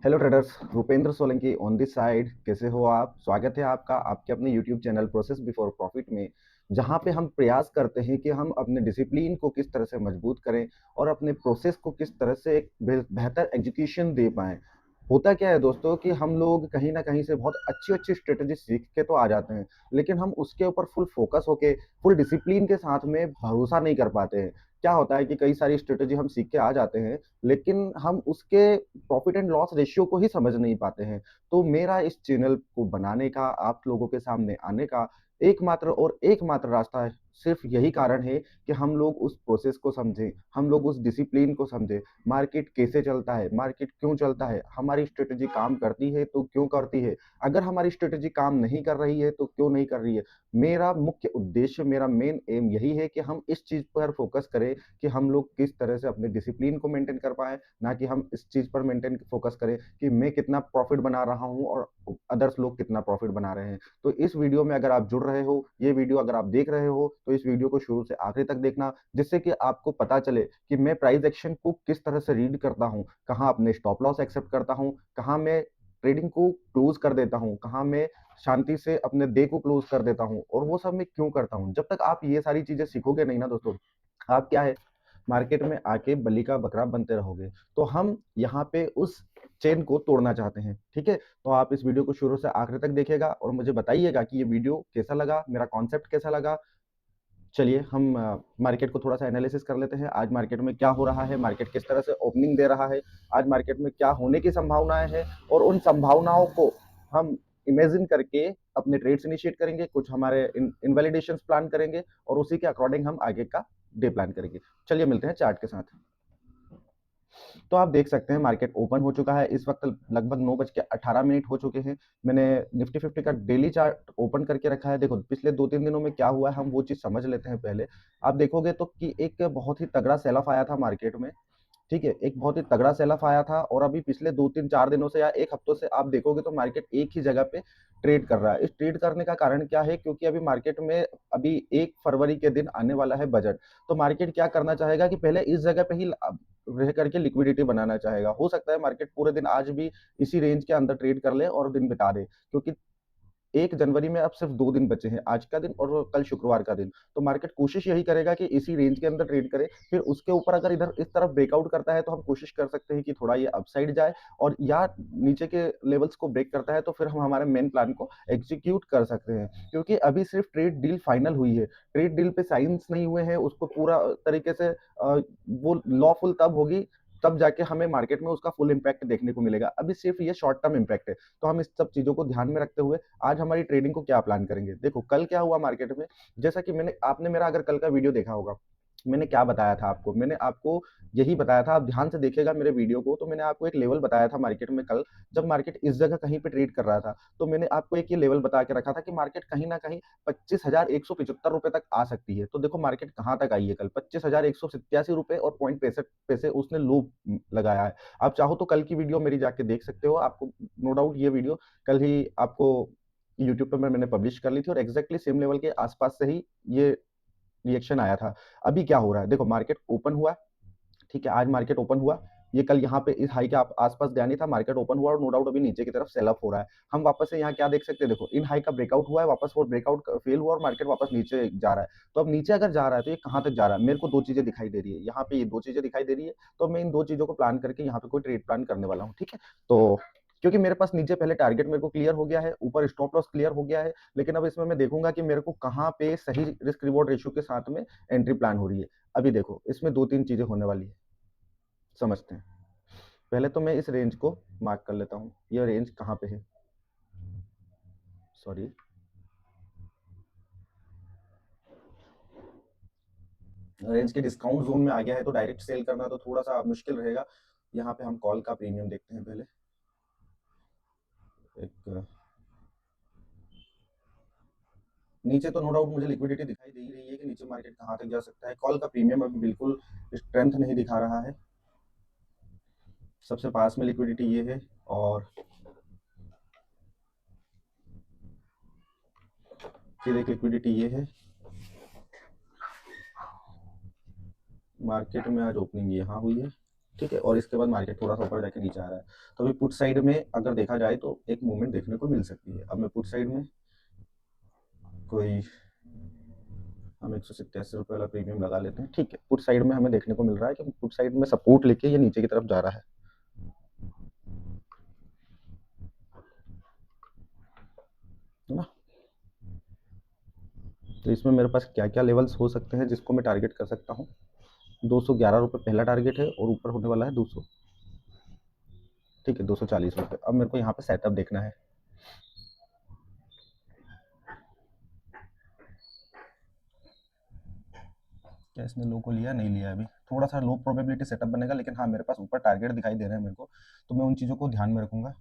Hello traders, Bhupendra Solanki on this side. कैसे हो आप? स्वागत है आपका आपके अपने YouTube channel process before profit में, जहां पे हम प्रयास करते हैं कि हम अपने डिसिप्लिन को किस तरह से मजबूत करें और अपने प्रोसेस को किस तरह से एक बेहतर एजुकेशन दे पाएं। होता क्या है दोस्तों कि हम लोग कहीं ना कहीं से बहुत अच्छी अच्छी स्ट्रेटजी सीख के तो आ जाते हैं, लेकिन हम उसके ऊपर फुल फोकस होके फुल डिसिप्लिन के साथ में भरोसा नहीं कर पाते हैं। क्या होता है कि कई सारी स्ट्रेटजी हम सीख के आ जाते हैं, लेकिन हम उसके प्रॉफिट एंड लॉस रेशियो को ही समझ नहीं पाते हैं। तो मेरा इस चैनल को बनाने का, आप लोगों के सामने आने का एकमात्र रास्ता है, सिर्फ यही कारण है कि हम लोग उस प्रोसेस को समझें, हम लोग उस डिसिप्लिन को समझें। मार्केट कैसे चलता है, मार्केट क्यों चलता है, हमारी स्ट्रेटजी काम करती है तो क्यों करती है, अगर हमारी स्ट्रेटजी काम नहीं कर रही है तो क्यों नहीं कर रही है। मेरा मुख्य उद्देश्य, मेरा मेन एम यही है कि हम इस चीज पर फोकस करें कि हम लोग किस तरह से अपने डिसिप्लिन को मेंटेन कर पाए, ना कि हम इस चीज पर मेंटेन फोकस करें कि मैं कितना प्रॉफिट बना रहा हूं और अदर्स लोग कितना प्रॉफिट बना रहे हैं। तो इस वीडियो में अगर आप जुड़ रहे हो, ये वीडियो अगर आप देख रहे हो, तो इस वीडियो को शुरू से आखिरी तक देखना, जिससे कि आपको पता चले कि मैं प्राइस एक्शन को किस तरह से रीड करता हूं, कहां अपने स्टॉप लॉस एक्सेप्ट करता हूं, कहां मैं ट्रेडिंग को क्लोज कर देता हूं, कहां मैं शांति से अपने डे को क्लोज कर देता हूं, और वो सब मैं क्यों करता हूं। जब तक आप ये सारी चीजें सीखोगे नहीं ना दोस्तों, आप क्या है, मार्केट में आके बलि का बकरा बनते रहोगे। तो हम यहाँ पे उस चेन को तोड़ना चाहते हैं, ठीक है। तो आप इस वीडियो को शुरू से आखिर तक देखिएगा और मुझे बताइएगा कि ये वीडियो कैसा लगा, मेरा कॉन्सेप्ट कैसा लगा। चलिए हम मार्केट को थोड़ा सा एनालिसिस कर लेते हैं। आज मार्केट में क्या हो रहा है, मार्केट किस तरह से ओपनिंग दे रहा है, आज मार्केट में क्या होने की संभावनाएं हैं, और उन संभावनाओं को हम इमेजिन करके अपने ट्रेड्स इनिशिएट करेंगे, कुछ हमारे इनवैलिडेशन प्लान करेंगे, और उसी के अकॉर्डिंग हम आगे का डे प्लान करेंगे। चलिए मिलते हैं चार्ट के साथ। तो आप देख सकते हैं मार्केट ओपन हो चुका है, इस वक्त लगभग 9:18 हो चुके हैं। मैंने निफ्टी 50 का डेली चार्ट ओपन करके रखा है। देखो पिछले 2-3 दिनों में क्या हुआ है, हम वो चीज समझ लेते हैं पहले। आप देखोगे तो कि एक बहुत ही तगड़ा सेल ऑफ आया था मार्केट में, ठीक है, एक बहुत ही तगड़ा सेल ऑफ आया था, और अभी पिछले 2-3-4 दिनों से या एक हफ्तों से आप देखोगे तो मार्केट एक ही जगह पे ट्रेड कर रहा है। इस ट्रेड करने का कारण क्या है, क्योंकि अभी मार्केट में अभी 1 फरवरी के दिन आने वाला है बजट। तो मार्केट क्या करना चाहेगा कि पहले इस जगह पे ही रह करके लिक्विडिटी बनाना चाहेगा। हो सकता है मार्केट पूरे दिन आज भी इसी रेंज के अंदर ट्रेड कर ले और दिन बिता दे, क्योंकि 1 जनवरी में अब सिर्फ 2 दिन बचे हैं, आज का दिन और कल शुक्रवार का दिन। तो मार्केट कोशिश यही करेगा कि इसी रेंज के अंदर ट्रेड करे। फिर उसके ऊपर अगर इधर इस तरफ ब्रेकआउट करता है तो हम कोशिश कर सकते हैं कि थोड़ा ये अपसाइड जाए, और या नीचे के लेवल्स को ब्रेक करता है तो फिर हम हमारे मेन प्लान को एग्जीक्यूट कर सकते हैं। क्योंकि अभी सिर्फ ट्रेड डील फाइनल हुई है, ट्रेड डील पे साइंस नहीं हुए हैं, उसको पूरा तरीके से वो लॉफुल तब होगी, तब जाके हमें मार्केट में उसका फुल इम्पैक्ट देखने को मिलेगा। अभी सिर्फ ये शॉर्ट टर्म इम्पैक्ट है। तो हम इस सब चीजों को ध्यान में रखते हुए आज हमारी ट्रेडिंग को क्या प्लान करेंगे। देखो कल क्या हुआ मार्केट में, जैसा कि आपने मेरा अगर कल का वीडियो देखा होगा, मैंने क्या बताया था आपको, मैंने आपको यही बताया था। आप ध्यान से देखिएगा मेरे वीडियो को, तो मैंने आपको एक लेवल बताया था मार्केट में कल, जब मार्केट इस जगह कहीं पे ट्रेड कर रहा था। तो मैंने आपको एक ये लेवल बता के रखा था कि मार्केट कहीं ना कहीं 25,175 रुपए तक आ सकती है। तो देखो मार्केट कहाँ तक आई है कल, 25,187 रुपए और 0.65 पैसे उसने लो लगाया है। आप चाहो तो कल की वीडियो मेरी जाके देख सकते हो, आपको नो डाउट ये वीडियो कल ही आपको यूट्यूब पर मैंने पब्लिश कर ली थी, और एग्जैक्टली सेम लेवल के आसपास से ही ये रिएक्शन आया था। अभी क्या हो रहा है, देखो मार्केट ओपन हुआ, ठीक है, आज मार्केट ओपन हुआ, ये कल यहाँ पे इस हाई के आसपास गया नहीं था, मार्केट ओपन हुआ और नो डाउट अभी नीचे की तरफ सेल अप हो रहा है। हम वापस से यहाँ क्या देख सकते हैं, देखो इन हाई का ब्रेकआउट हुआ है, वापस वो ब्रेकआउट फेल हुआ और मार्केट वापस नीचे जा रहा है। तो अब नीचे अगर जा रहा है तो ये कहाँ तक जा रहा है, मेरे को दो चीजें दिखाई दे रही है, यहाँ पे ये दो चीजें दिखाई दे रही है। तो मैं इन दो चीजों को प्लान करके यहाँ पे कोई ट्रेड प्लान करने वाला हूँ, ठीक है। तो क्योंकि मेरे पास नीचे पहले टारगेट मेरे को क्लियर हो गया है, ऊपर स्टॉप लॉस क्लियर हो गया है, लेकिन अब इसमें मैं देखूंगा कि मेरे को कहाँ पे सही रिस्क रिवॉर्ड रेशियो के साथ में एंट्री प्लान हो रही है। अभी देखो इसमें 2-3 चीजें होने वाली है, समझते हैं। पहले तो मैं इस रेंज को मार्क कर लेता हूँ, ये रेंज कहाँ पे है, सॉरी, रेंज के डिस्काउंट जोन में आ गया है, तो डायरेक्ट सेल करना तो थोड़ा सा मुश्किल रहेगा। यहाँ पे हम कॉल का प्रीमियम देखते हैं पहले। एक नीचे तो नो डाउट मुझे लिक्विडिटी दिखाई दे ही रही है कि नीचे मार्केट कहाँ तक जा सकता है। कॉल का प्रीमियम अभी बिल्कुल स्ट्रेंथ नहीं दिखा रहा है, सबसे पास में लिक्विडिटी ये है, और फिर एक लिक्विडिटी ये है। मार्केट में आज ओपनिंग यहाँ हुई है, ठीक है, और इसके बाद मार्केट थोड़ा सा ऊपर जाके नीचे आ रहा है। तो अभी पुट साइड में अगर देखा जाए तो एक मूवमेंट देखने को मिल सकती है। अब मैं पुट साइड में कोई हम 187 रुपये वाला प्रीमियम लगा लेते हैं। ठीक है, पुट साइड में हमें देखने को मिल रहा है कि पुट साइड में सपोर्ट लेके ये नीचे की तरफ जा रहा है ना। तो इसमें मेरे पास क्या क्या लेवल्स हो सकते हैं जिसको मैं टारगेट कर सकता हूँ। 211 रुपये पहला टारगेट है और ऊपर होने वाला है 200। ठीक है, 240 रुपये। अब मेरे को यहाँ पे सेटअप देखना है। क्या इसने लो को लिया, नहीं लिया। अभी थोड़ा सा लो प्रोबेबिलिटी सेटअप बनेगा, लेकिन हाँ मेरे पास ऊपर टारगेट दिखाई दे रहे हैं मेरे को, तो मैं उन चीज़ों को ध्यान में रखूंगा।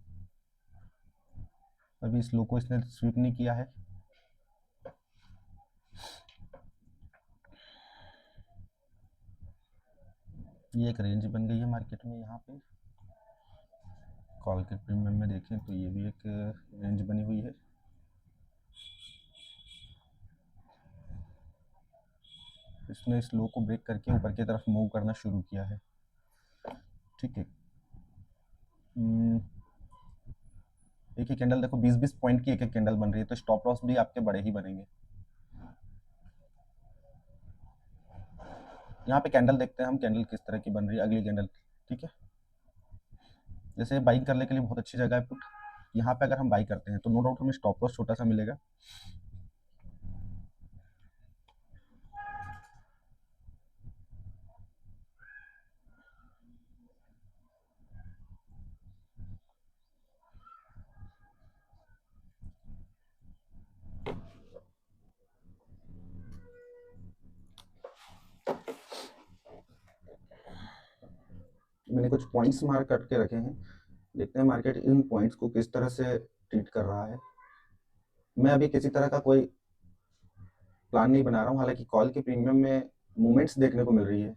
अभी इस लो को इसने स्वीप नहीं किया है। ये एक रेंज बन गई है मार्केट में। यहाँ पे कॉल के प्रीमियम में देखें तो ये भी एक रेंज बनी हुई है। इसने इस लो को ब्रेक करके ऊपर की तरफ मूव करना शुरू किया है। ठीक है, एक एक कैंडल देखो 20-20 पॉइंट की एक एक कैंडल बन रही है, तो स्टॉप लॉस भी आपके बड़े ही बनेंगे। यहाँ पे कैंडल देखते हैं हम, कैंडल किस तरह की बन रही है अगली कैंडल। ठीक है, जैसे बाइंग करने के लिए बहुत अच्छी जगह है पुट। यहाँ पे अगर हम बाई करते हैं तो नो डाउट हमें स्टॉप लॉस छोटा सा मिलेगा। मैंने कुछ पॉइंट्स मार्क करके रखे हैं, देखते हैं मार्केट इन पॉइंट्स को किस तरह से ट्रीट कर रहा है। मैं अभी किसी तरह का कोई प्लान नहीं बना रहा हूँ, हालांकि कॉल के प्रीमियम में मूवमेंट्स देखने को मिल रही है।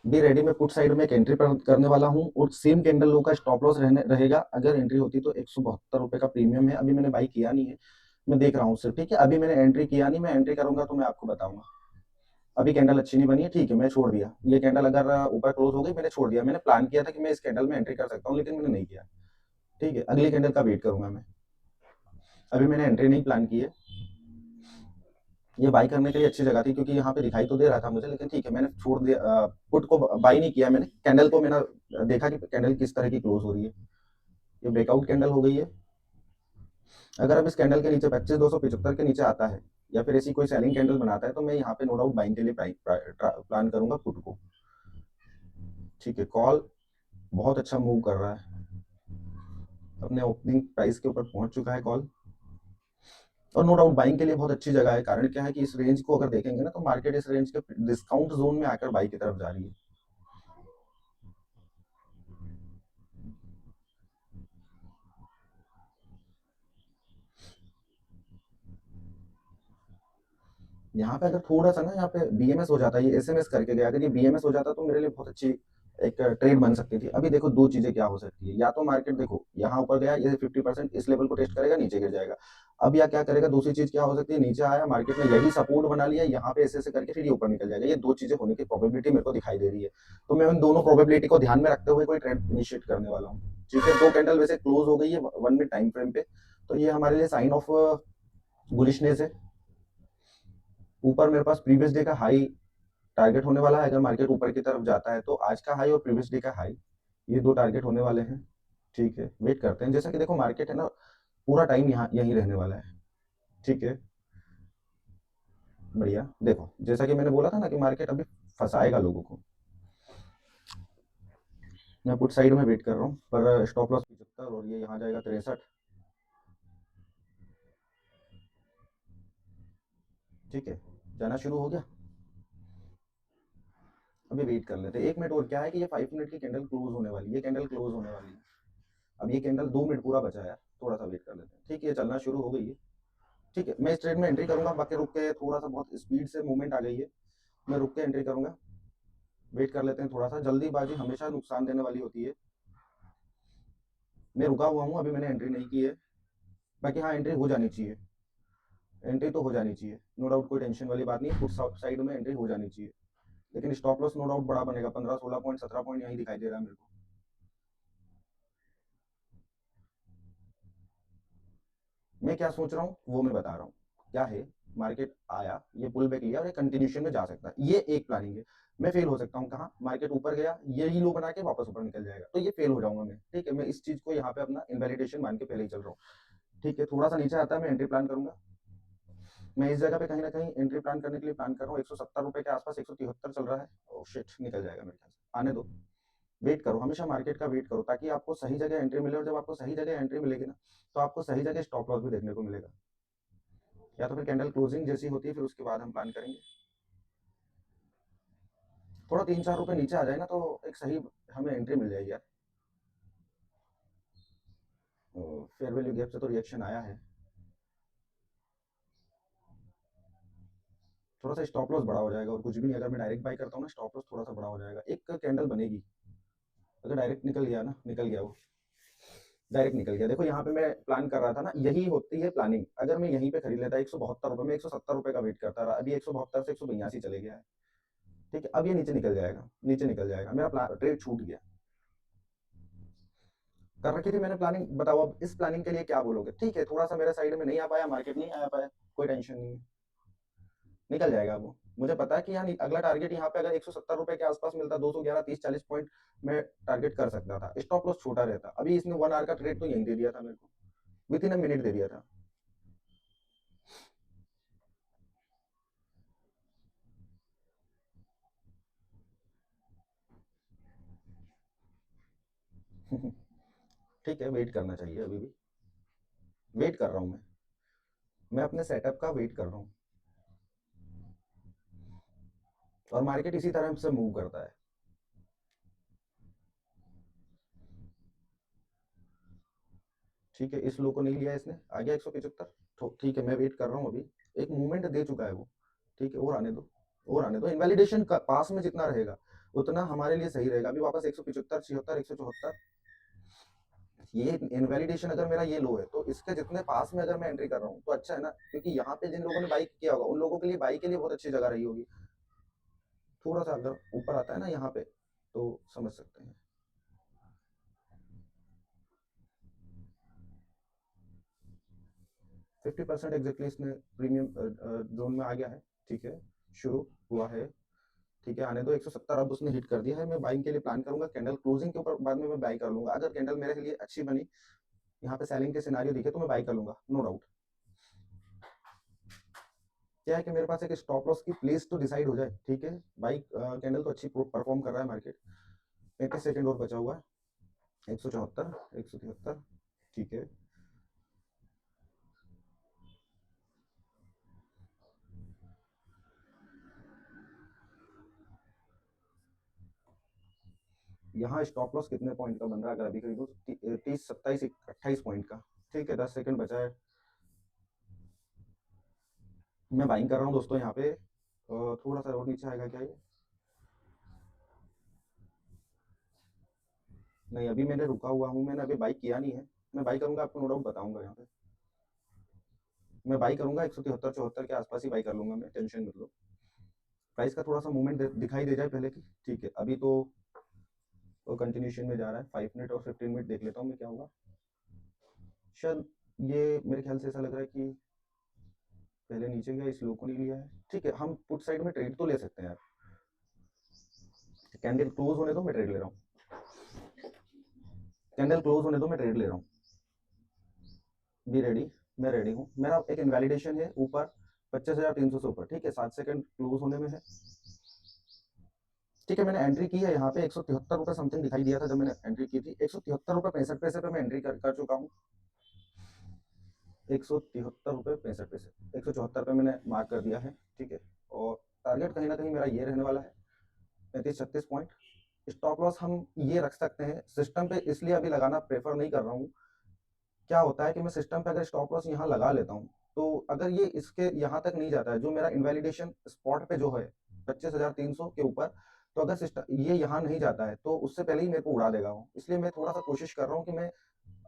बी रेडी में पुट साइड में एक एंट्री करने वाला हूँ, और सेम कैंडल लो का स्टॉप लॉस रहेगा। अगर एंट्री होती तो 172 रुपये का प्रीमियम है। अभी मैंने बाई किया नहीं है, मैं देख रहा हूँ सिर्फ। ठीक है, अभी मैंने एंट्री किया नहीं, मैं एंट्री करूंगा तो मैं आपको बताऊंगा। अभी कैंडल अच्छी नहीं बनी है, ठीक है, मैं छोड़ दिया। ये कैंडल अगर ऊपर क्लोज हो गई, मैंने छोड़ दिया। मैंने प्लान किया था कि मैं इस कैंडल में एंट्री कर सकता हूँ, लेकिन मैंने नहीं किया। ठीक है, अगली कैंडल का वेट करूंगा मैं। अभी मैंने एंट्री नहीं प्लान की है। ये बाई करने के लिए अच्छी जगह थी, क्योंकि यहाँ पे दिखाई तो दे रहा था मुझे, लेकिन ठीक है मैंने छोड़ दिया। पुट को बाई नहीं किया मैंने, कैंडल को मैंने देखा कि कैंडल किस तरह की क्लोज हो रही है। ये ब्रेकआउट कैंडल हो गई है। अगर अब इस कैंडल के नीचे 25,275 के नीचे आता है, या फिर ऐसी कोई सेलिंग कैंडल बनाता है, तो मैं यहाँ पे नो डाउट बाइंग के लिए प्लान करूंगा पुट को। ठीक है, कॉल बहुत अच्छा मूव कर रहा है, अपने ओपनिंग प्राइस के ऊपर पहुंच चुका है कॉल, और नो डाउट बाइंग के लिए बहुत अच्छी जगह है। कारण क्या है कि इस रेंज को अगर देखेंगे ना, तो मार्केट इस रेंज के डिस्काउंट जोन में आकर बाई की तरफ जा रही है। यहाँ पे अगर थोड़ा सा ना, यहाँ पे बीएमएस हो जाता है, ये एसएमएस करके गया, अगर ये बीएमएस हो जाता तो मेरे लिए बहुत अच्छी एक ट्रेड बन सकती थी। अभी देखो दो चीजें क्या हो सकती है, या तो मार्केट देखो यहाँ ऊपर गया, ये 50% इस लेवल को टेस्ट करेगा, नीचे गिर जाएगा। अब या क्या करेगा, दूसरी चीज क्या हो सकती है, नीचे आया मार्केट में, यही सपोर्ट बना लिया, यहाँ पे ऐसे ऐसे करके फिर ये ऊपर निकल जाएगा। ये दो चीजें होने की प्रोबेबिलिटी मेरे को दिखाई दे रही है, तो मैं उन दोनों प्रोबेबिलिटी को ध्यान में रखते हुए कोई ट्रेड इनिशिएट करने वाला हूँ। ठीक है, दो कैंडल वैसे क्लोज हो गई है 1 मिनट टाइम फ्रेम पे, तो ये हमारे लिए साइन ऑफ बुलिशनेस है। ऊपर मेरे पास प्रीवियस डे का हाई टारगेट होने वाला है। अगर मार्केट ऊपर की तरफ जाता है तो आज का हाई और प्रीवियस डे का हाई, ये दो टारगेट होने वाले हैं। ठीक है, वेट करते हैं। जैसा कि देखो मार्केट है ना, पूरा टाइम यहाँ यहीं रहने वाला है। ठीक है, बढ़िया। देखो जैसा कि मैंने बोला था ना कि मार्केट अभी फंसाएगा लोगों को। मैं पुट साइड में वेट कर रहा हूँ, पर स्टॉप लॉस 75 और ये यहाँ जाएगा 63। ठीक है, जाना शुरू हो गया। अभी वेट कर लेते हैं 1 मिनट और। क्या है कि ये 5 मिनट की कैंडल क्लोज होने वाली है, ये कैंडल क्लोज होने वाली है। अब ये कैंडल 2 मिनट पूरा बचा है, थोड़ा सा वेट कर लेते हैं। ठीक है, चलना शुरू हो गई है। ठीक है, मैं इस ट्रेड में एंट्री करूंगा। बाकी रुक के, थोड़ा सा बहुत स्पीड से मूवमेंट आ गई है, मैं रुक के एंट्री करूंगा। वेट कर लेते हैं थोड़ा सा, जल्दीबाजी हमेशा नुकसान देने वाली होती है। मैं रुका हुआ हूँ, अभी मैंने एंट्री नहीं की है। बाकी हाँ, एंट्री हो जानी चाहिए, एंट्री तो हो जानी चाहिए, नो डाउट, कोई टेंशन वाली बात नहीं है, पुट साइड में एंट्री हो जानी चाहिए। लेकिन स्टॉप लॉस नो डाउट बड़ा बनेगा, 15 16 पॉइंट 17 पॉइंट यही दिखाई दे रहा है मेरे को। मैं क्या सोच रहा हूँ वो मैं बता रहा हूँ। क्या है, मार्केट आया, ये पुल बैक लिया और ये कंटिन्यूशन में जा सकता है, ये एक प्लानिंग है। मैं फेल हो सकता हूँ कहाँ, मार्केट ऊपर गया, यही लो बना के वापस ऊपर निकल जाएगा, तो ये फेल हो जाऊंगा मैं। ठीक है, मैं इस चीज को यहाँ पे अपना इनवैलिडेशन मान के पहले ही चल रहा हूँ। ठीक है, थोड़ा सा नीचे आता है, मैं एंट्री प्लान करूंगा। मैं इस जगह पे कहीं ना कहीं एंट्री प्लान करने के लिए प्लान कर रहा हूँ, 170 रुपए के आसपास, 173 चल रहा है। ओ शिट, निकल जाएगा मेरे ख्याल से, आने दो। वेट करो, हमेशा मार्केट का वेट करो, ताकि आपको सही जगह एंट्री मिले, और जब आपको सही जगह एंट्री मिलेगी ना, तो आपको सही जगह स्टॉप लॉस भी देखने को मिलेगा। या तो फिर कैंडल क्लोजिंग जैसी होती है, फिर उसके बाद हम प्लान करेंगे। थोड़ा 3 4 रुपए नीचे आ जाए ना, तो एक सही हमें एंट्री मिल जाएगी यार। फेयर वैल्यू गैप से तो रिएक्शन आया है। थोड़ा सा स्टॉप लॉस बड़ा हो जाएगा, और कुछ भी नहीं, अगर मैं डायरेक्ट बाई करता हूँ ना, स्टॉप लॉस थोड़ा सा बड़ा हो जाएगा, एक कैंडल बनेगी। अगर डायरेक्ट निकल गया ना, निकल गया वो, डायरेक्ट निकल गया। देखो यहाँ पे मैं प्लान कर रहा था ना, यही होती है प्लानिंग। अगर मैं यहीं पे खरीद लेता 172 रुपए में, 170 रुपए का वेट करता रहा, अभी 172 से 182 चले गया है। ठीक है, अब ये नीचे निकल जाएगा, नीचे निकल जाएगा, मेरा ट्रेड छूट गया। कर रखी थी मैंने प्लानिंग, बताओ अब इस प्लानिंग के लिए क्या बोलोगे। ठीक है, थोड़ा सा मेरे साइड में नहीं आ पाया, मार्केट नहीं आ पाया, कोई टेंशन नहीं है, निकल जाएगा वो। मुझे पता है कि यहाँ अगला टारगेट यहाँ पे अगर 170 रुपए के आसपास मिलता, 211 30 40 पॉइंट में टारगेट कर सकता था, स्टॉप लॉस छोटा रहता। अभी इसने 1 आवर का ट्रेड तो यही दे दिया था मेरे को, विद इन अ मिनट दे दिया था। ठीक है, वेट करना चाहिए, अभी भी वेट कर रहा हूँ मैं अपने सेटअप का वेट कर रहा हूँ, और मार्केट इसी तरह से मूव करता है। ठीक है, इस लो को नहीं लिया इसने, आ गया 175। तो ठीक है, मैं वेट कर रहा हूँ अभी, एक मूवमेंट दे चुका है वो। ठीक है, और आने दो, और आने दो, इनवैलिडेशन का पास में जितना रहेगा उतना हमारे लिए सही रहेगा। अभी वापस 175 76 174, ये इनवैलिडेशन अगर मेरा ये लो है, तो इसके जितने पास में अगर मैं एंट्री कर रहा हूँ तो अच्छा है ना, क्योंकि यहाँ पे जिन लोगों ने बाई किया होगा, उन लोगों के लिए बाई के लिए बहुत अच्छी जगह रही होगी। थोड़ा सा अगर ऊपर आता है ना यहाँ पे, तो समझ सकते हैं। 50% एग्जैक्टली इसने प्रीमियम जोन में आ गया है। ठीक है, शुरू हुआ है। ठीक है, आने दो, 170 अब उसने हिट कर दिया है। मैं बाइंग के लिए प्लान करूंगा, कैंडल क्लोजिंग के ऊपर बाद में मैं बाई कर लूंगा। अगर कैंडल मेरे लिए अच्छी बनी, यहाँ पे सेलिंग के सिनारियो दिखे, तो मैं बाई कर लूंगा, नो डाउट। क्या है कि मेरे पास एक स्टॉप लॉस की प्लेस तो डिसाइड हो जाए। ठीक है, बाई कैंडल तो अच्छी परफॉर्म कर रहा है मार्केट। 35 सेकंड और बचा हुआ है, 174 173। ठीक है, यहाँ स्टॉप लॉस कितने पॉइंट का बन रहा है, अगर अभी खरीदो, 30 27 28 पॉइंट का। ठीक है, 10 सेकंड बचा है, मैं बाइंग कर रहा हूँ दोस्तों यहाँ पे। थोड़ा सा और नीचे आएगा क्या ये, नहीं, अभी मैंने रुका हुआ हूँ, मैंने अभी बाई किया नहीं है। मैं बाई करूंगा, आपको नो डाउट बताऊंगा यहाँ पे। मैं बाई करूंगा 173 74 के आसपास ही बाई कर लूंगा मैं, टेंशन मत लो। प्राइस का थोड़ा सा मूवमेंट दिखाई दे जाए पहले की। ठीक है, अभी तो कंटिन्यूशन में जा रहा है। 5 मिनट और 15 मिनट देख लेता हूँ मैं, क्या होगा। शायद ये मेरे ख्याल से ऐसा लग रहा है कि पहले नीचे गया, इस लो को नहीं लिया है। ठीक है, हम पुट साइड में ट्रेड तो ले सकते हैं यार। कैंडल क्लोज होने दो, मैं ट्रेड ले रहा हूँ। कैंडल क्लोज होने दो, मैं ट्रेड ले रहा हूँ। बी रेडी, मैं रेडी हूँ। मेरा एक इनवैलिडेशन है ऊपर, 25,300 से ऊपर। ठीक है, 7 सेकंड क्लोज होने में है। ठीक है, मैंने एंट्री की है यहाँ पे, 173 रुपये समथिंग दिखाई दिया था जब मैंने एंट्री की थी। 173 रुपये 65 पैसे पे मैं एंट्री कर चुका हूँ। 173 रुपये 65 पैसे, 174 पे मैंने मार्क कर दिया है। ठीक है, और टारगेट कहीं ना कहीं मेरा ये रहने वाला है, 35 36 पॉइंट। स्टॉप लॉस हम ये रख सकते हैं सिस्टम पे, इसलिए अभी लगाना प्रेफर नहीं कर रहा हूँ। क्या होता है कि मैं सिस्टम पे अगर स्टॉप लॉस यहाँ लगा लेता हूँ, तो अगर ये इसके यहाँ तक नहीं जाता है, जो मेरा इनवैलिडेशन स्पॉट पे जो है 25,300 के ऊपर, तो अगर सिस्टम ये यहाँ नहीं जाता है, तो उससे पहले ही मेरे को उड़ा देगा वो। इसलिए मैं थोड़ा सा कोशिश कर रहा हूँ कि मैं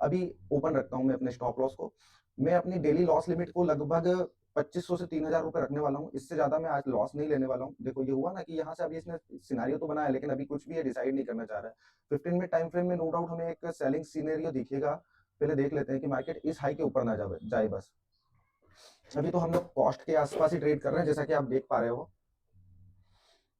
अभी ओपन रखता हूँ मैं अपने स्टॉप लॉस को। मैं अपनी डेली लॉस लिमिट को लगभग 2500 से 3000 रुपए रखने वाला हूँ। इससे ज़्यादा मैं आज लॉस नहीं लेने वाला हूँ। देखो ये हुआ ना कि यहाँ से अभी इसने सिनेरियो तो बनाया, लेकिन अभी कुछ भी ये डिसाइड नहीं करना चाह रहा है। 15 मिनट टाइम फ्रेम में नो डाउट हमें एक सेलिंग सिनेरियो दिखेगा। पहले देख लेते हैं कि मार्केट इस हाई के ऊपर ना जाए बस। अभी तो हम लोग कॉस्ट के आसपास ही ट्रेड कर रहे हैं, जैसा कि आप देख पा रहे हो,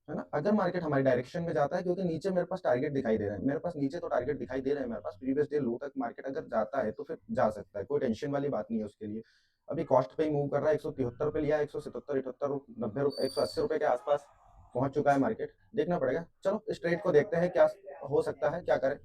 है ना। अगर मार्केट हमारी डायरेक्शन में जाता है, क्योंकि नीचे मेरे पास टारगेट दिखाई दे रहे हैं, मेरे पास नीचे तो टारगेट दिखाई दे रहे हैं मेरे पास, प्रीवियस डे लो तक मार्केट अगर जाता है तो फिर जा सकता है, कोई टेंशन वाली बात नहीं है उसके लिए। अभी कॉस्ट पे ही मूव कर रहा है, 173 पे लिया, 177, 78, 90, 180 रुपए के आसपास पहुंच चुका है मार्केट। देखना पड़ेगा। चलो इस ट्रेड को देखते हैं क्या हो सकता है, क्या करें।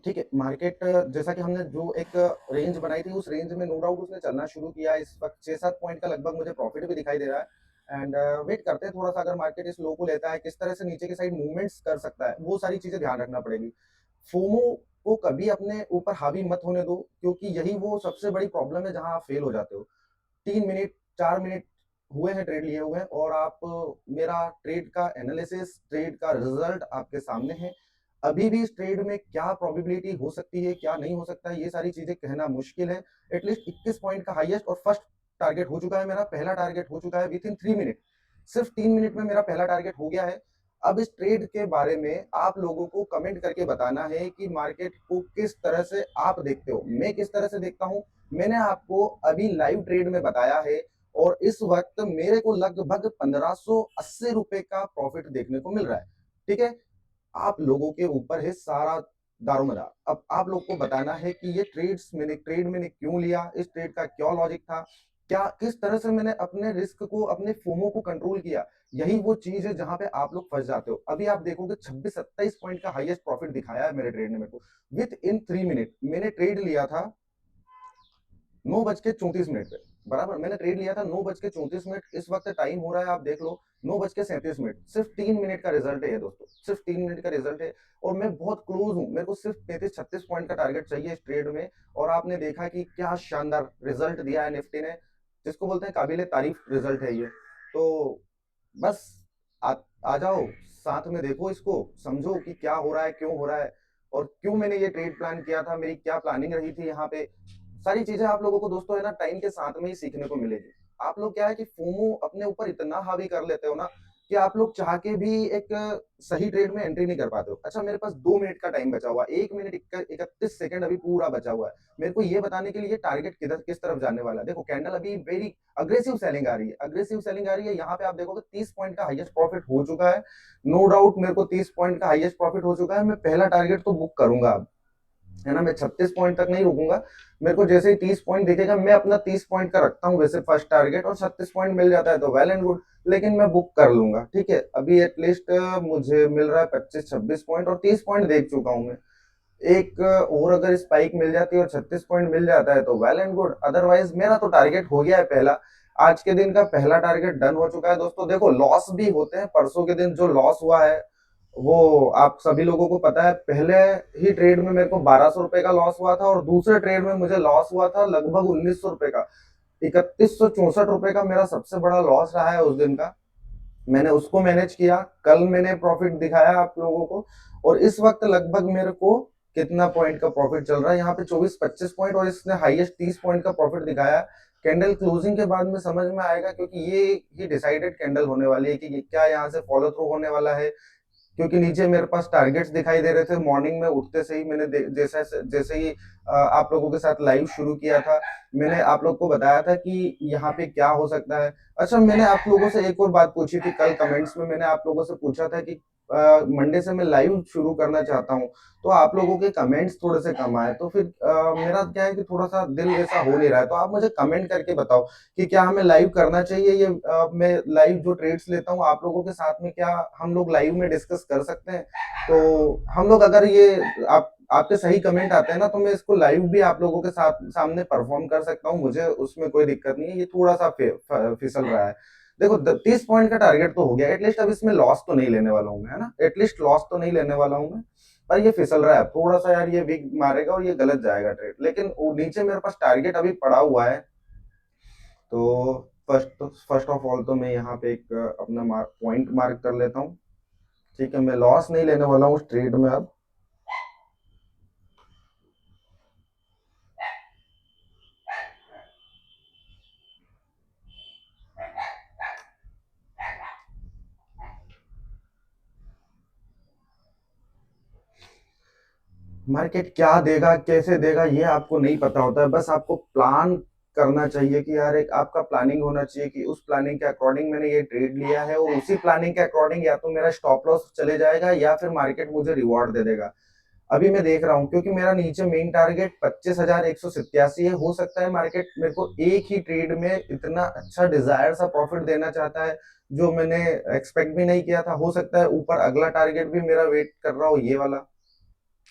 ठीक है, मार्केट जैसा कि हमने जो एक रेंज बनाई थी, उस रेंज में नो डाउट उसने चलना शुरू किया। इस वक्त 6-7 पॉइंट का लगभग मुझे प्रॉफिट भी दिखाई दे रहा है। एंड वेट करते हैं थोड़ा सा, अगर मार्केट इस लो को लेता है, किस तरह से नीचे की साइड मूवमेंट्स कर सकता है, वो सारी चीजें ध्यान रखना पड़ेगी। फोमो को कभी अपने ऊपर हावी मत होने दो, क्योंकि यही वो सबसे बड़ी प्रॉब्लम है जहां आप फेल हो जाते हो। 3 मिनट 4 मिनट हुए हैं ट्रेड लिए हुए हैं, और आप मेरा ट्रेड का एनालिसिस, ट्रेड का रिजल्ट आपके सामने है। अभी भी इस ट्रेड में क्या प्रोबेबिलिटी हो सकती है, क्या नहीं हो सकता है, ये सारी चीजें कहना मुश्किल है। एटलीस्ट 21 पॉइंट का हाईएस्ट और फर्स्ट टारगेट हो चुका है, मेरा पहला टारगेट हो चुका है विद इन 3 मिनट। सिर्फ 3 मिनट में मेरा पहला टारगेट हो गया है। अब इस ट्रेड के बारे में आप लोगों को कमेंट करके बताना है कि मार्केट को किस तरह से आप देखते हो, मैं किस तरह से देखता हूं। मैंने आपको अभी लाइव ट्रेड में बताया है, और इस वक्त मेरे को लगभग 1580 रुपए का प्रॉफिट देखने को मिल रहा है। ठीक है, आप लोगों के ऊपर है सारा दारोमदार। अब आप लोग को बताना है कि ये ट्रेड मैंने क्यों लिया, इस ट्रेड का क्या लॉजिक था, क्या किस तरह से मैंने अपने रिस्क को, अपने फोमो को कंट्रोल किया। यही वो चीज है जहां पे आप लोग फंस जाते हो। अभी आप देखोगे 26-27 पॉइंट का हाईएस्ट प्रॉफिट दिखाया है मेरे ट्रेड ने मेरे को विद इन 3 मिनट। मैंने ट्रेड लिया था 9:34 पे, बराबर। मैंने ट्रेड लिया था 9:34। इस वक्त टाइम हो रहा है, आप देख लो, 9:37। सिर्फ 3 मिनट का रिजल्ट है ये दोस्तों, सिर्फ 3 मिनट का रिजल्ट है। और मैं बहुत क्लोज हूँ, मेरे को सिर्फ 35-36 पॉइंट का टारगेट चाहिए इस ट्रेड में। और आपने देखा कि क्या शानदार रिजल्ट दिया है निफ्टी ने, जिसको बोलते हैं काबिले तारीफ रिजल्ट है ये। तो बस आ जाओ, साथ में देखो इसको, समझो कि क्या हो रहा है, क्यों हो रहा है, और क्यों मैंने ये ट्रेड प्लान किया था, मेरी क्या प्लानिंग रही थी यहाँ पे। सारी चीजें आप लोगों को दोस्तों है ना टाइम के साथ में ही सीखने को मिलेगी। आप लोग क्या है कि फोमो अपने ऊपर इतना हावी कर लेते हो ना, कि आप लोग चाह के भी एक सही ट्रेड में एंट्री नहीं कर पाते हो। अच्छा, मेरे पास 2 मिनट का टाइम बचा हुआ है, 1 मिनट 31 सेकंड अभी पूरा बचा हुआ है। मेरे को ये बताने के लिए टारगेट किधर किस तरफ जाने वाला है। देखो कैंडल अभी वेरी अग्रेसिव सेलिंग आ रही है, अग्रेसिव सेलिंग आ रही है। यहाँ पे आप देखोगे 30 पॉइंट का हाईएस्ट प्रॉफिट हो चुका है। नो डाउट मेरे को 30 पॉइंट का हाईएस्ट प्रॉफिट हो चुका है। मैं पहला टारगेट तो बुक करूंगा अब, है ना। मैं 36 पॉइंट तक नहीं रुकूंगा। मेरे को जैसे ही 30 पॉइंट दिखेगा, मैं अपना 30 पॉइंट का रखता हूँ वैसे फर्स्ट टारगेट, और 36 पॉइंट मिल जाता है तो वेल एंड गुड। लेकिन मैं बुक कर लूंगा, ठीक है। अभी एटलीस्ट मुझे मिल रहा है 25-26 पॉइंट, और 30 पॉइंट देख चुका हूँ मैं। एक और अगर स्पाइक मिल जाती है और 36 पॉइंट मिल जाता है तो वेल एंड गुड। अदरवाइज मेरा तो टारगेट हो गया है पहला, आज के दिन का पहला टारगेट डन हो चुका है दोस्तों। देखो लॉस भी होते हैं, परसों के दिन जो लॉस हुआ है वो आप सभी लोगों को पता है। पहले ही ट्रेड में मेरे को 1200 रुपए का लॉस हुआ था, और दूसरे ट्रेड में मुझे लॉस हुआ था लगभग 1900 रुपए का। 3164 रुपए का मेरा सबसे बड़ा लॉस रहा है उस दिन का। मैंने उसको मैनेज किया, कल मैंने प्रॉफिट दिखाया आप लोगों को। और इस वक्त लगभग मेरे को कितना पॉइंट का प्रॉफिट चल रहा है यहाँ पे, 24-25 पॉइंट, और इसने हाईएस्ट 30 पॉइंट का प्रॉफिट दिखाया। कैंडल क्लोजिंग के बाद में समझ में आएगा, क्योंकि ये ही डिसाइडेड कैंडल होने वाली है कि क्या यहाँ से फॉलो थ्रू होने वाला है। क्योंकि नीचे मेरे पास टारगेट्स दिखाई दे रहे थे मॉर्निंग में उठते से ही। मैंने जैसे जैसे ही आप लोगों के साथ लाइव शुरू किया था, मैंने आप लोग को बताया था कि यहाँ पे क्या हो सकता है। अच्छा, मैंने आप लोगों से एक और बात पूछी थी कल कमेंट्स में, मैंने आप लोगों से पूछा था कि मंडे से मैं लाइव शुरू करना चाहता हूँ, तो आप लोगों के कमेंट्स थोड़े से कम आए। तो फिर मेरा क्या है कि थोड़ा सा दिल वैसा हो नहीं रहा है। तो आप मुझे कमेंट करके बताओ कि क्या हमें लाइव करना चाहिए, ये मैं लाइव जो ट्रेड्स लेता हूँ आप लोगों के साथ में, क्या हम लोग लाइव में डिस्कस कर सकते हैं। तो हम लोग अगर ये आपके सही कमेंट आते हैं ना, तो मैं इसको लाइव भी आप लोगों के साथ सामने परफॉर्म कर सकता हूँ, मुझे उसमें कोई दिक्कत नहीं है। ये थोड़ा सा फिसल रहा है। देखो 30 पॉइंट का टारगेट तो हो गया एटलीस्ट। अब इसमें लॉस तो नहीं लेने वाला हूँ मैं, है ना। एटलीस्ट लॉस तो नहीं लेने वाला हूँ मैं। पर ये फिसल रहा है थोड़ा सा यार, ये वीक मारेगा और ये गलत जाएगा ट्रेड, लेकिन वो नीचे मेरे पास टारगेट अभी पड़ा हुआ है। तो फर्स्ट ऑफ ऑल तो मैं यहाँ पे एक अपना पॉइंट मार्क कर लेता हूँ। ठीक है, मैं लॉस नहीं लेने वाला हूँ उस ट्रेड में अब। मार्केट क्या देगा कैसे देगा ये आपको नहीं पता होता है, बस आपको प्लान करना चाहिए कि यार एक आपका प्लानिंग होना चाहिए कि उस प्लानिंग के अकॉर्डिंग मैंने ये ट्रेड लिया है, और उसी प्लानिंग के अकॉर्डिंग या तो मेरा स्टॉप लॉस चले जाएगा या फिर मार्केट मुझे रिवॉर्ड दे देगा। अभी मैं देख रहा हूँ क्योंकि मेरा नीचे मेन टारगेट 25,187 है, हो सकता है मार्केट मेरे को एक ही ट्रेड में इतना अच्छा डिजायर सा प्रॉफिट देना चाहता है जो मैंने एक्सपेक्ट भी नहीं किया था। हो सकता है ऊपर अगला टारगेट भी मेरा वेट कर रहा हो, ये वाला,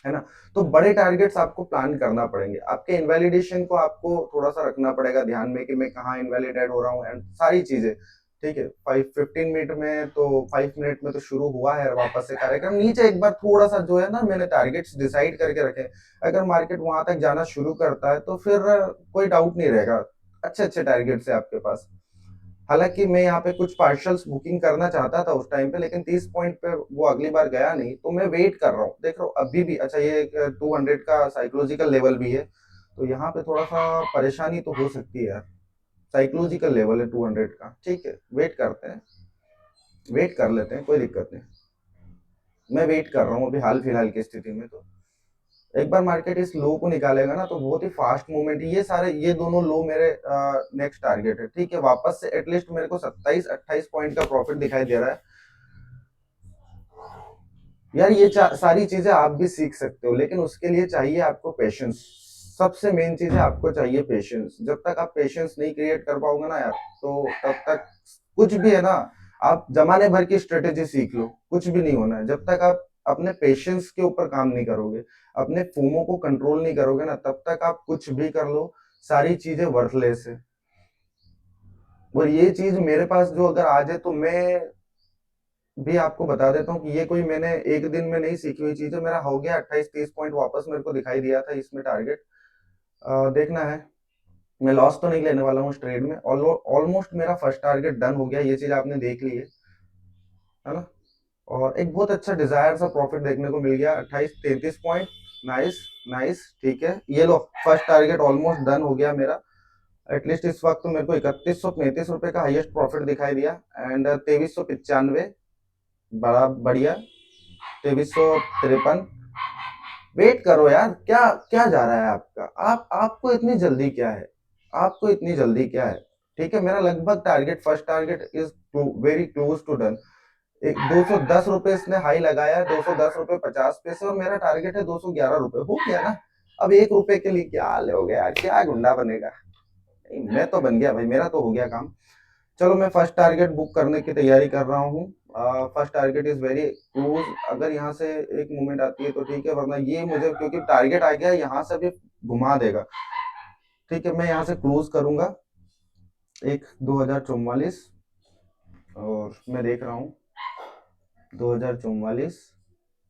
है ना। तो बड़े टारगेट्स आपको प्लान करना पड़ेंगे, आपके इनवैलिडेशन को आपको थोड़ा सा रखना पड़ेगा ध्यान में कि मैं कहाँ इनवैलिडेट हो रहा हूँ एंड सारी चीजें। ठीक है, 15 मिनट में तो 5 मिनट में तो शुरू हुआ है वापस से कार्यक्रम नीचे। एक बार थोड़ा सा जो है ना, मैंने टारगेट्स डिसाइड करके रखे, अगर मार्केट वहां तक जाना शुरू करता है तो फिर कोई डाउट नहीं रहेगा, अच्छे अच्छे टारगेट्स है आपके पास। हालांकि मैं यहाँ पे कुछ पार्शल्स बुकिंग करना चाहता था उस टाइम पे, लेकिन 30 पॉइंट पे वो अगली बार गया नहीं, तो मैं वेट कर रहा हूँ, देख रहा हूँ अभी भी। अच्छा, ये 200 का साइकोलॉजिकल लेवल भी है, तो यहाँ पे थोड़ा सा परेशानी तो हो सकती है यार। साइकोलॉजिकल लेवल है 200 का, ठीक है, वेट करते हैं, वेट कर लेते हैं, कोई दिक्कत नहीं। मैं वेट कर रहा हूँ अभी हाल फिलहाल की स्थिति में। तो एक बार मार्केट इस लो को निकालेगा ना तो बहुत ही फास्ट मूवमेंट, ये दोनों लो मेरे नेक्स्ट टारगेट है। ठीक है, वापस से एटलीस्ट मेरे को 27-28 पॉइंट का प्रॉफिट दिखाई दे रहा है यार। ये सारी चीजें आप भी सीख सकते हो, लेकिन उसके लिए चाहिए आपको पेशेंस। सबसे मेन चीज है आपको चाहिए पेशेंस। जब तक आप पेशेंस नहीं क्रिएट कर पाओगे ना यार, तो तब तक कुछ भी है ना, आप जमाने भर की स्ट्रेटेजी सीख लो, कुछ भी नहीं होना है जब तक आप अपने पेशेंस के ऊपर काम नहीं करोगे, अपने फोमो को कंट्रोल नहीं करोगे ना, तब तक आप कुछ भी कर लो, सारी चीजें वर्थलेस है। और ये चीज मेरे पास जो अगर आ जाए तो मैं भी आपको बता देता हूँ कि ये कोई मैंने एक दिन में नहीं सीखी हुई चीज है। मेरा हो गया 28-30 पॉइंट वापस मेरे को दिखाई दिया था इसमें टारगेट। देखना है, मैं लॉस तो नहीं लेने वाला हूँ इस ट्रेड में। ऑलमोस्ट मेरा फर्स्ट टारगेट डन हो गया, ये चीज आपने देख ली है ना। और एक बहुत अच्छा डिजायर सा प्रॉफिट देखने को मिल गया, 28-33 पॉइंट। नाइस, नाइस, ठीक है, ये लो फर्स्ट टारगेट ऑलमोस्ट डन हो गया मेरा। एटलीस्ट इस वक्त तो मेरे को 3135 रुपए का हाईएस्ट प्रॉफिट दिखाई दिया, एंड 2395, बड़ा बढ़िया। 2353। वेट करो यार, क्या क्या जा रहा है आपका, आपको इतनी जल्दी क्या है, आपको इतनी जल्दी क्या है। ठीक है, मेरा लगभग target, first target is very close to done. एक 210 रुपए इसने हाई लगाया है, 210 रुपए 50 पैसे, और मेरा टारगेट है 211 रुपए, हो गया ना। अब 1 रुपए के लिए क्या हो गया यार, क्या गुंडा बनेगा। नहीं, मैं तो बन गया भाई, मेरा तो हो गया काम। चलो मैं फर्स्ट टारगेट बुक करने की तैयारी कर रहा हूँ। First target is very close, अगर यहाँ से एक मूवमेंट आती है तो ठीक है, वरना ये मुझे क्योंकि टारगेट आ गया यहाँ से भी घुमा देगा। ठीक है, मैं यहाँ से क्लोज करूंगा एक 2044, और मैं देख रहा हूँ 2044।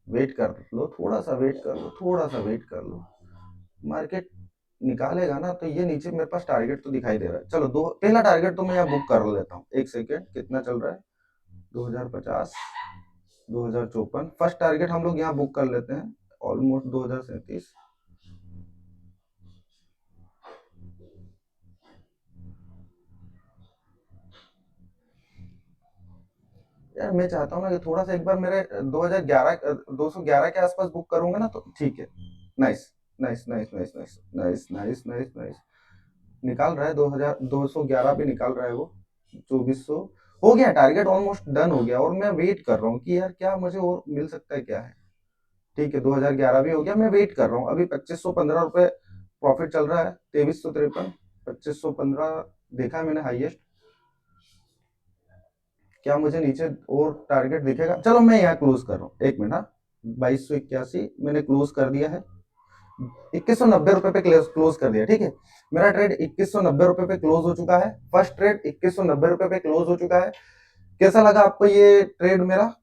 वेट कर लो, थोड़ा सा वेट कर लो, थोड़ा सा वेट कर लो, मार्केट निकालेगा ना तो ये नीचे मेरे पास टारगेट तो दिखाई दे रहा है। चलो दो पहला टारगेट तो मैं यहाँ बुक कर लेता हूँ, एक सेकेंड, कितना चल रहा है, 2050, 2054। फर्स्ट टारगेट हम लोग यहाँ बुक कर लेते हैं, ऑलमोस्ट 2037। यार मैं चाहता हूँ ना कि थोड़ा सा एक बार मेरे 2011 211 के आसपास बुक करूंगा ना तो ठीक है। Nice, nice, nice, nice, nice, nice, nice, nice, nice, निकाल रहा है 211 भी निकाल रहा है वो। 2400 हो गया, टारगेट ऑलमोस्ट डन हो गया, और मैं वेट कर रहा हूँ कि यार क्या मुझे और मिल सकता है, क्या है। ठीक है, 2011 भी हो गया, मैं वेट कर रहा हूँ। अभी 2515 रुपए प्रॉफिट चल रहा है, 2353, 2515 देखा है मैंने हाईएस्ट। क्या मुझे नीचे और टारगेट दिखेगा? चलो मैं यहाँ क्लोज कर रहा हूँ, एक मिनट। हाँ, 2281 मैंने क्लोज कर दिया है, 2190 रुपए पे क्लोज कर दिया। ठीक है, मेरा ट्रेड 2190 रुपए पे क्लोज हो चुका है, फर्स्ट ट्रेड 2190 रुपए पे क्लोज हो चुका है। कैसा लगा आपको ये ट्रेड मेरा?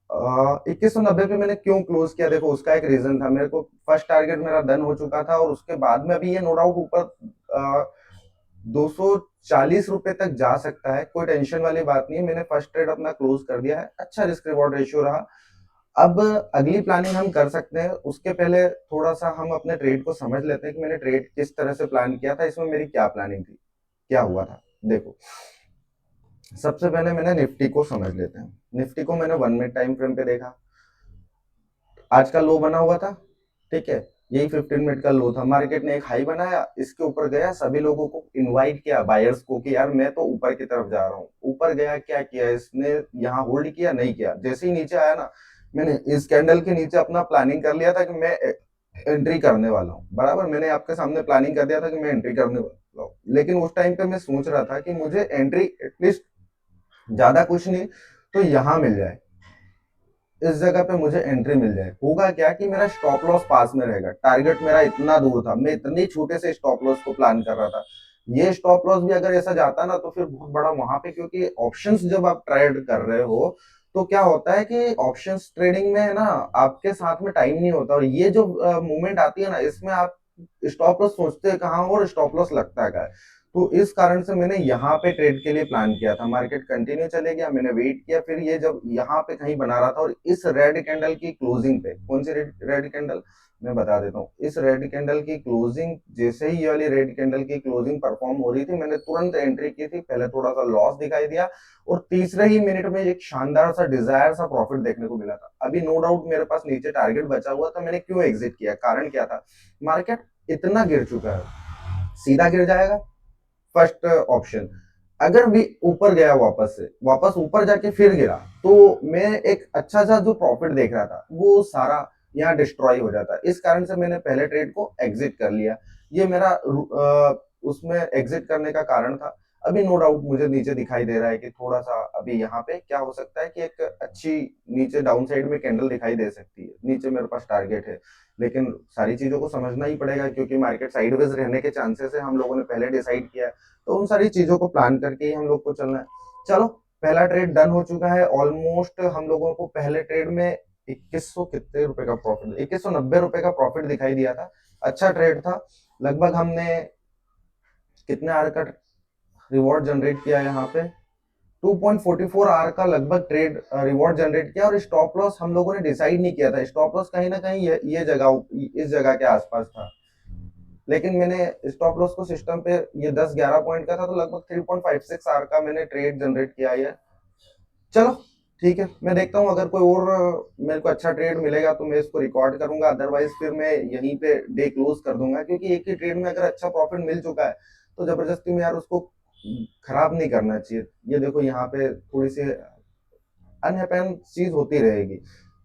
2190 पे मैंने क्यों क्लोज किया, देखो उसका एक रीजन था, मेरे को फर्स्ट टारगेट मेरा डन हो चुका था और उसके बाद में अभी ये नो डाउट ऊपर 240 रुपए तक जा सकता है, कोई टेंशन वाली बात नहीं है। मैंने फर्स्ट ट्रेड अपना क्लोज कर दिया है, अच्छा रिस्क रिवॉर्ड रेशियो रहा। अब अगली प्लानिंग हम कर सकते हैं, उसके पहले थोड़ा सा हम अपने ट्रेड को समझ लेते हैं कि मैंने ट्रेड किस तरह से प्लान किया था, इसमें मेरी क्या प्लानिंग थी, क्या हुआ था। देखो, सबसे पहले मैंने निफ्टी को समझ लेते हैं। निफ्टी को मैंने 1 मिनट टाइम फ्रेम पे देखा, आज का लो बना हुआ था, ठीक है, यही 15 मिनट का लो था। मार्केट ने एक हाई बनाया, इसके ऊपर गया, सभी लोगों को इनवाइट किया, बायर्स को, कि यार मैं तो ऊपर की तरफ जा रहा हूँ। ऊपर गया, क्या किया इसने, यहाँ होल्ड किया, नहीं किया। जैसे ही नीचे आया ना, मैंने इस कैंडल के नीचे अपना प्लानिंग कर लिया था कि मैं एंट्री करने वाला हूँ, बराबर। मैंने आपके सामने प्लानिंग कर दिया था कि मैं एंट्री करने वाला हूँ, लेकिन उस टाइम पे मैं सोच रहा था कि मुझे एंट्री एटलीस्ट ज्यादा कुछ नहीं तो यहाँ मिल जाए, इस जगह पे मुझे एंट्री मिल जाए। होगा क्या कि मेरा स्टॉप लॉस पास में रहेगा, टारगेट मेरा इतना दूर था, मैं इतने छोटे से स्टॉप लॉस को प्लान कर रहा था। ये स्टॉप लॉस भी अगर ऐसा जाता ना तो फिर बहुत बड़ा वहां पे, क्योंकि ऑप्शंस जब आप ट्रेड कर रहे हो तो क्या होता है कि ऑप्शंस ट्रेडिंग में है ना, आपके साथ में टाइम नहीं होता, और ये जो मूवमेंट आती है ना, इसमें आप स्टॉप लॉस सोचते हैं कहाँ हो और स्टॉप लॉस लगता है कहाँ है। तो इस कारण से मैंने यहाँ पे ट्रेड के लिए प्लान किया था। मार्केट कंटिन्यू चले गया, मैंने वेट किया, फिर ये जब यहाँ पे कहीं बना रहा था और इस रेड कैंडल की क्लोजिंग पे, कौन सी रेड कैंडल मैं बता देता हूँ, इस रेड कैंडल की क्लोजिंग, जैसे ही ये वाली रेड कैंडल की क्लोजिंग परफॉर्म हो रही थी, मैंने तुरंत एंट्री की थी। पहले थोड़ा सा लॉस दिखाई दिया और तीसरे ही मिनट में एक शानदार सा डिजायर सा प्रॉफिट देखने को मिला था। अभी नो डाउट मेरे पास नीचे टारगेट बचा हुआ था, मैंने क्यों एग्जिट किया, कारण क्या था, मार्केट इतना गिर चुका है, सीधा गिर जाएगा, फर्स्ट ऑप्शन। अगर भी ऊपर गया वापस से, वापस ऊपर जाके फिर गिरा, तो मैं एक अच्छा सा जो प्रॉफिट देख रहा था वो सारा यहाँ डिस्ट्रॉय हो जाता। इस कारण से मैंने पहले ट्रेड को एग्जिट कर लिया। ये मेरा उसमें एग्जिट करने का कारण था। अभी नो डाउट मुझे नीचे दिखाई दे रहा है कि थोड़ा सा अभी यहाँ पे क्या हो सकता है कि एक अच्छी नीचे डाउन साइड में कैंडल दिखाई दे सकती है। नीचे मेरे पास टारगेट है, लेकिन सारी चीजों को समझना ही पड़ेगा, क्योंकि मार्केट साइडवेज रहने के चांसेस है, हम लोगों ने पहले डिसाइड किया है। तो उन सारी चीजों को प्लान करके ही हम लोग को चलना है। चलो, पहला ट्रेड डन हो चुका है ऑलमोस्ट। हम लोगों को पहले ट्रेड में 2100 कितने रुपए का प्रॉफिट, 2190 रुपए का प्रॉफिट दिखाई दिया था। अच्छा ट्रेड था। लगभग हमने कितने आर का रिवॉर्ड जनरेट किया यहाँ पे, 2.44 आर का लगभग ट्रेड रिवॉर्ड जनरेट किया। और स्टॉप लॉस हम लोगों ने डिसाइड नहीं किया था, स्टॉप लॉस कहीं ना कहीं ये जगह, इस जगह के आसपास था, लेकिन मैंने स्टॉप लॉस को सिस्टम पे, ये 10-11 पॉइंट का था, तो लगभग 3.56 आर का मैंने ट्रेड जनरेट किया है। चलो ठीक है, मैं देखता हूँ अगर कोई और मेरे को अच्छा ट्रेड मिलेगा तो मैं इसको रिकॉर्ड करूंगा, अदरवाइज फिर मैं यहीं पे डे क्लोज कर दूंगा, क्योंकि एक ही ट्रेड में अगर अच्छा प्रॉफिट मिल चुका है तो जबरदस्ती में यार उसको खराब नहीं करना चाहिए। ये देखो यहाँ पे थोड़ी सी अनहैपन चीज होती रहेगी,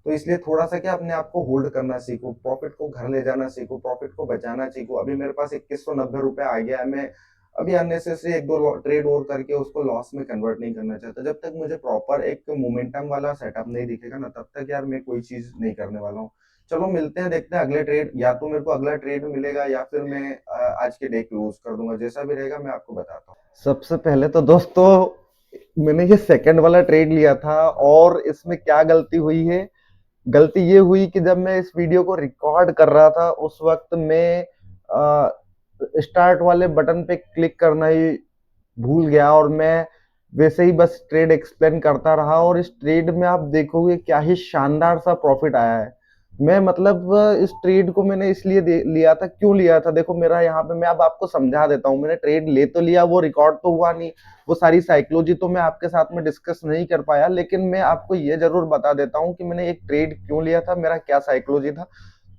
तो इसलिए थोड़ा सा क्या, अपने आप को होल्ड करना सीखो, प्रॉफिट को घर ले जाना सीखो, प्रॉफिट को बचाना सीखो। अभी मेरे पास 2190 रुपए आ गया है, मैं अभी अननेसेसरी एक दो ट्रेड और करके उसको लॉस में कन्वर्ट नहीं करना चाहता। जब तक मुझे प्रॉपर एक मोमेंटम वाला सेटअप नहीं दिखेगा ना, तब तक यार मैं कोई चीज नहीं करने वाला हूँ। चलो मिलते हैं, देखते हैं अगले ट्रेड, या तो मेरे को अगला ट्रेड मिलेगा या फिर मैं आज के डे क्लोज कर दूंगा, जैसा भी रहेगा मैं आपको बताता हूँ। सबसे पहले तो दोस्तों, मैंने ये सेकंड वाला ट्रेड लिया था और इसमें क्या गलती हुई है, गलती ये हुई कि जब मैं इस वीडियो को रिकॉर्ड कर रहा था उस वक्त मैं स्टार्ट वाले बटन पे क्लिक करना ही भूल गया, और मैं वैसे ही बस ट्रेड एक्सप्लेन करता रहा, और इस ट्रेड में आप देखोगे क्या ही शानदार सा प्रॉफिट आया है। मैं मतलब इस ट्रेड को मैंने इसलिए लिया था, क्यों लिया था, देखो मेरा यहाँ पे मैं अब आपको समझा देता हूँ। मैंने ट्रेड ले तो लिया, वो रिकॉर्ड तो हुआ नहीं, वो सारी साइकोलॉजी तो मैं आपके साथ में डिस्कस नहीं कर पाया, लेकिन मैं आपको ये जरूर बता देता हूँ कि मैंने एक ट्रेड क्यों लिया था, मेरा क्या साइकोलॉजी था,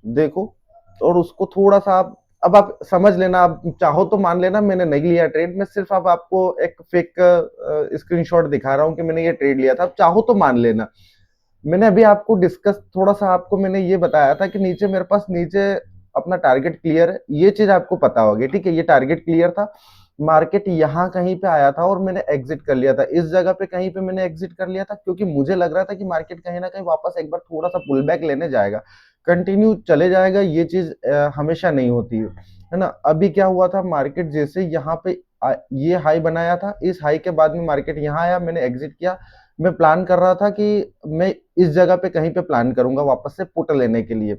देखो। और उसको थोड़ा सा आप, अब आप समझ लेना, आप चाहो तो मान लेना मैंने नहीं लिया ट्रेड, मैं सिर्फ अब आपको एक फेक स्क्रीनशॉट दिखा रहा हूँ कि मैंने ये ट्रेड लिया था, अब चाहो तो मान लेना। मैंने अभी आपको डिस्कस थोड़ा सा, आपको मैंने ये बताया था कि नीचे मेरे पास नीचे अपना टारगेट क्लियर है, ये चीज आपको पता होगी, ठीक है, ये टारगेट क्लियर था। मार्केट यहाँ कहीं पे आया था और मैंने एग्जिट कर लिया था, इस जगह पे कहीं पे मैंने एग्जिट कर लिया था, क्योंकि मुझे लग रहा था कि मार्केट कहीं ना कहीं वापस एक बार थोड़ा सा पुल बैक लेने जाएगा, कंटिन्यू चले जाएगा। ये चीज हमेशा नहीं होती है ना। अभी क्या हुआ था, मार्केट जैसे यहाँ पे ये हाई बनाया था, इस हाई के बाद में मार्केट यहाँ आया, मैंने एग्जिट किया, मैं प्लान कर रहा था कि मैं इस जगह पे कहीं पे प्लान करूंगा वापस से पुट लेने के लिए,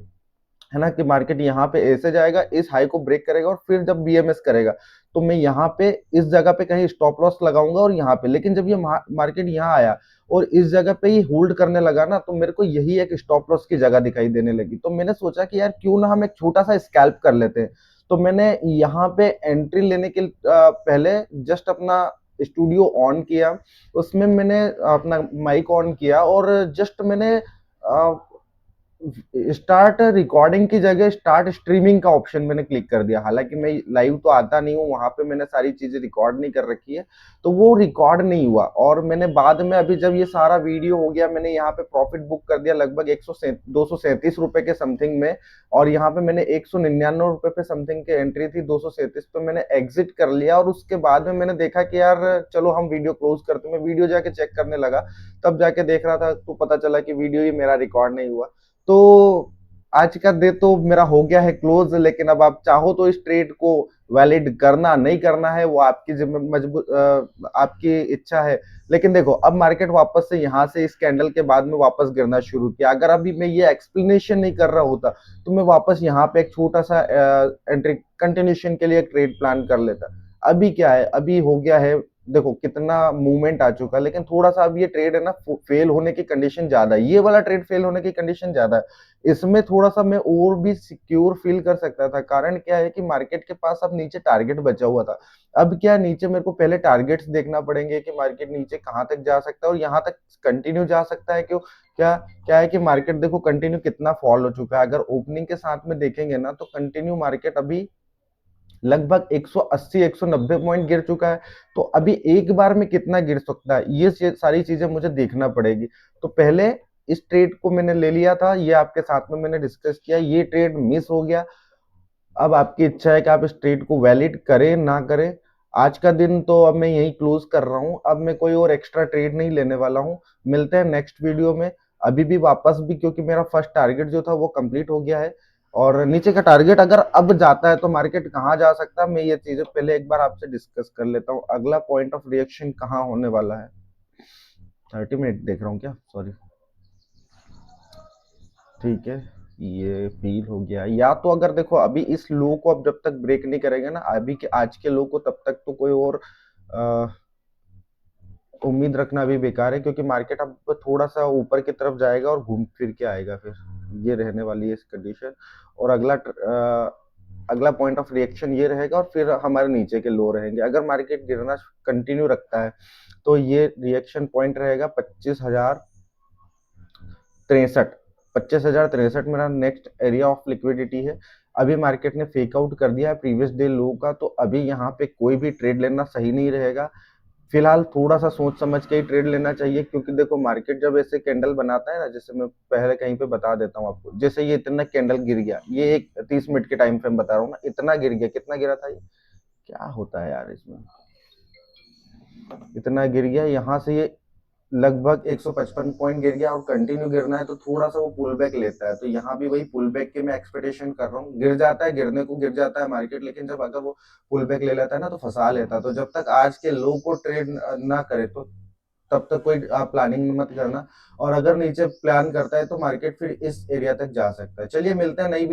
है ना, कि मार्केट यहाँ पे ऐसे जाएगा, इस हाई को ब्रेक करेगा और फिर जब बीएमएस करेगा तो मैं यहाँ पे इस जगह पे कहीं स्टॉप लॉस लगाऊंगा और यहाँ पे, लेकिन जब ये मार्केट यहाँ आया और इस जगह पे ही होल्ड करने लगा ना, तो मेरे को यही एक स्टॉप लॉस की जगह दिखाई देने लगी। तो मैंने सोचा कि यार क्यों ना हम एक छोटा सा स्कैल्प कर लेते हैं। तो मैंने यहाँ पे एंट्री लेने के पहले जस्ट अपना स्टूडियो ऑन किया, उसमें मैंने अपना माइक ऑन किया और जस्ट मैंने स्टार्ट रिकॉर्डिंग की जगह स्टार्ट स्ट्रीमिंग का ऑप्शन मैंने क्लिक कर दिया। हालांकि मैं लाइव तो आता नहीं हूँ, वहां पे मैंने सारी चीजें रिकॉर्ड नहीं कर रखी है, तो वो रिकॉर्ड नहीं हुआ। और मैंने बाद में अभी जब ये सारा वीडियो हो गया, मैंने यहाँ पे प्रॉफिट बुक कर दिया लगभग 237 रुपए के समथिंग में, और यहाँ पे मैंने 199 रुपए पे समथिंग की एंट्री थी, 237 पे मैंने एग्जिट कर लिया। और उसके बाद में मैंने देखा कि यार चलो हम वीडियो क्लोज करते हैं। मैं वीडियो जाके चेक करने लगा, तब जाके देख रहा था तो पता चला कि वीडियो ही मेरा रिकॉर्ड नहीं हुआ। तो आज का डे तो मेरा हो गया है क्लोज, लेकिन अब आप चाहो तो इस ट्रेड को वैलिड करना नहीं करना है वो आपकी आपकी इच्छा है। लेकिन देखो अब मार्केट वापस से यहाँ से इस कैंडल के बाद में वापस गिरना शुरू किया। अगर अभी मैं ये एक्सप्लेनेशन नहीं कर रहा होता तो मैं वापस यहाँ पे एक छोटा सा एंट्री कंटिन्यूशन के लिए ट्रेड प्लान कर लेता। अभी क्या है, अभी हो गया है, देखो कितना मूवमेंट आ चुका है, लेकिन थोड़ा सा अब ये ट्रेड है ना फेल होने की कंडीशन ज्यादा है, ये वाला ट्रेड फेल होने की कंडीशन ज्यादा है। इसमें थोड़ा सा मैं और भी सिक्योर फील कर सकता था। कारण क्या है कि मार्केट के पास अब नीचे टारगेट बचा हुआ था। अब क्या नीचे मेरे को पहले टारगेट्स देखना पड़ेंगे कि मार्केट नीचे कहाँ तक जा सकता है और यहाँ तक कंटिन्यू जा सकता है। क्यों, क्या क्या है कि मार्केट देखो कंटिन्यू कितना फॉल हो चुका है। अगर ओपनिंग के साथ में देखेंगे ना तो कंटिन्यू मार्केट अभी लगभग 180 190 पॉइंट गिर चुका है। तो अभी एक बार में कितना गिर सकता है, ये सारी चीजें मुझे देखना पड़ेगी। तो पहले इस ट्रेड को मैंने ले लिया था, ये आपके साथ में मैंने डिस्कस किया, ये ट्रेड मिस हो गया। अब आपकी इच्छा है कि आप इस ट्रेड को वैलिड करें ना करें। आज का दिन तो अब मैं यही क्लोज कर रहा हूं, अब मैं कोई और एक्स्ट्रा ट्रेड नहीं लेने वाला हूं। मिलते हैं नेक्स्ट वीडियो में। अभी भी वापस भी, क्योंकि मेरा फर्स्ट टारगेट जो था वो कंप्लीट हो गया है, और नीचे का टारगेट अगर अब जाता है तो मार्केट कहाँ जा सकता है, मैं ये चीजें पहले एक बार आपसे डिस्कस कर लेता हूँ। अगला पॉइंट ऑफ रिएक्शन कहाँ होने वाला है। 30 मिनट देख रहा हूँ क्या, सॉरी। ठीक है, ये फील हो गया। या तो अगर देखो अभी इस लो को अब जब तक ब्रेक नहीं करेंगे ना, अभी के आज के लो को, तब तक तो कोई और उम्मीद रखना भी बेकार है, क्योंकि मार्केट अब थोड़ा सा ऊपर की तरफ जाएगा और घूम फिर के आएगा फिर। ये रहने वाली है इस कंडीशन। और अगला पॉइंट ऑफ रिएक्शन ये रहेगा, और फिर हमारे नीचे के लो रहेंगे। अगर मार्केट गिरना कंटिन्यू रखता है तो ये रिएक्शन पॉइंट रहेगा 25,063। 25,063 मेरा नेक्स्ट एरिया ऑफ लिक्विडिटी है। अभी मार्केट ने फेक आउट कर दिया है प्रीवियस डे लो का, तो अभी यहाँ पे कोई भी ट्रेड लेना सही नहीं रहेगा। फिलहाल थोड़ा सा सोच समझ के ही ट्रेड लेना चाहिए, क्योंकि देखो मार्केट जब ऐसे कैंडल बनाता है ना, जैसे मैं पहले कहीं पे बता देता हूँ आपको, जैसे ये इतना कैंडल गिर गया, ये एक 30 मिनट के टाइम फ्रेम बता रहा हूँ ना, इतना गिर गया, कितना गिरा था ये, क्या होता है यार इसमें, इतना गिर गया यहाँ से, ये लगभग 155 पॉइंट गिर गया। और कंटिन्यू गिरना है तो थोड़ा सा वो पुल बैक लेता है, तो यहाँ भी वही पुल बैक के मैं एक्सपेक्टेशन कर रहा हूँ। गिर जाता है, गिरने को गिर जाता है मार्केट, लेकिन जब अगर वो पुल बैक ले लेता है ना तो फंसा लेता है। तो जब तक आज के लो को ट्रेड ना करे तो तब तक कोई आप प्लानिंग मत करना। और अगर नीचे प्लान करता है तो मार्केट फिर इस एरिया तक जा सकता है। चलिए मिलते हैं नई